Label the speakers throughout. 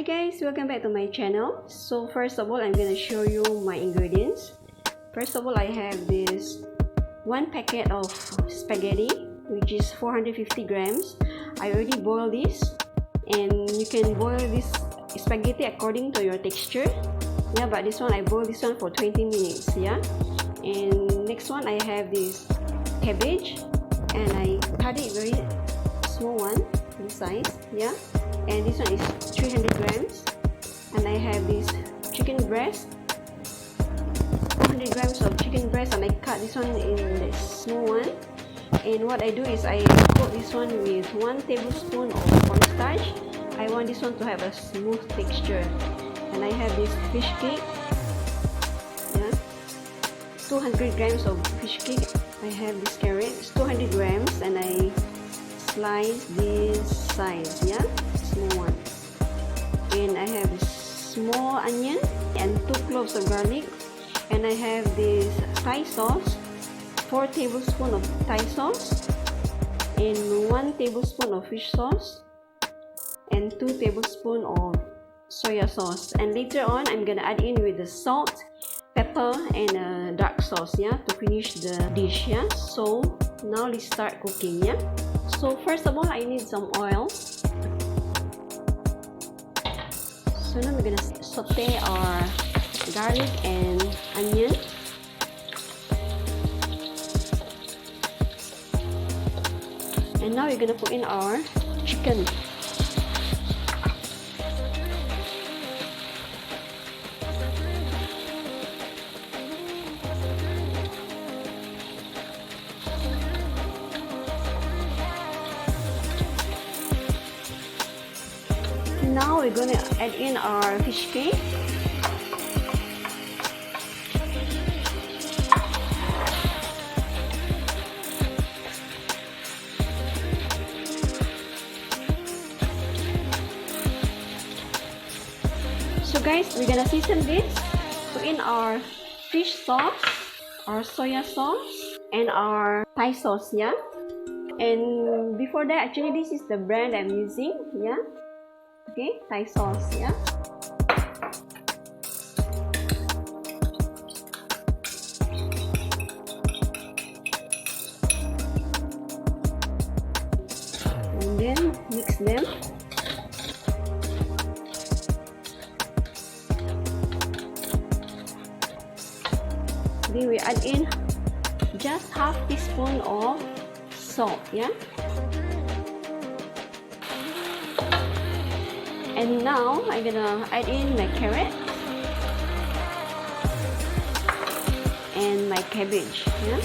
Speaker 1: Hi guys, welcome back to my channel. So first of all, I'm gonna show you my ingredients. First of all, I have this one packet of spaghetti, which is 450 grams. I already boiled this, and you can boil this spaghetti according to your texture. Yeah, but this one I boiled this one for 20 minutes. Yeah, and next one I have this cabbage, and I cut it very small one, this size. Yeah. And this one is 300 grams, and I have this chicken breast, 400 grams of chicken breast, and I cut this one in the small one. And what I do is I coat this one with 1 tablespoon of cornstarch. I want this one to have a smooth texture. And I have this fish cake, yeah, 200 grams of fish cake. I have this carrot, it's 200 grams, and I slice this size, yeah, small one. And I have small onion and 2 cloves of garlic, and I have this Thai sauce, 4 tablespoons of Thai sauce, and 1 tablespoon of fish sauce, and 2 tablespoons of soya sauce. And later on, I'm gonna add in with the salt, pepper, and dark sauce, yeah, to finish the dish. Yeah, so now let's start cooking. Yeah, so first of all, I need some oil. So now we're gonna saute our garlic and onion. And now we're gonna put in our chicken. Now we're going to add in our fish cake. So guys, we're gonna season this. Put in our fish sauce, our soya sauce, and our Thai sauce, yeah. And before that, actually this is the brand I'm using, yeah. Okay, Thai sauce, yeah. And then mix them. Then we add in just half teaspoon of salt, yeah. And now I'm gonna add in my carrot and my cabbage, yeah.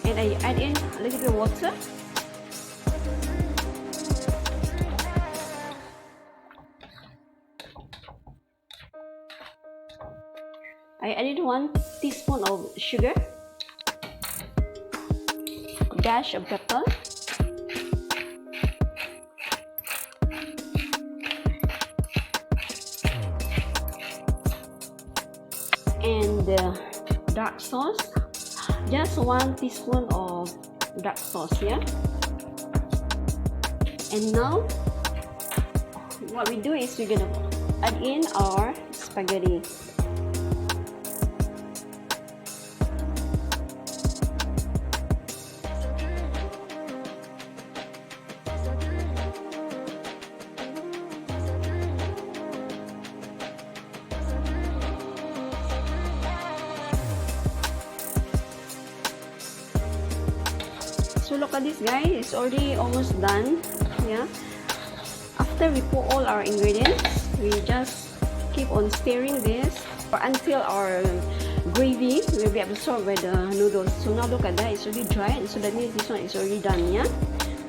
Speaker 1: And I add in a little bit of water. I added 1 teaspoon of sugar, dash of pepper, and dark sauce, just 1 teaspoon of dark sauce, yeah. And now what we do is we're gonna add in our spaghetti. So look at this, guys, it's already almost done. Yeah, after we put all our ingredients, we just keep on stirring this until our gravy will be absorbed by the noodles. So now look at that, it's already dry, so that means this one is already done. Yeah,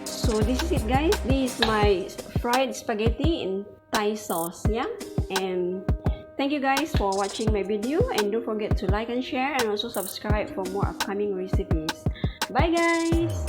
Speaker 1: so this is it, guys. This is my fried spaghetti in Thai sauce. Yeah, and thank you guys for watching my video, and don't forget to like and share, and also subscribe for more upcoming recipes. Bye guys.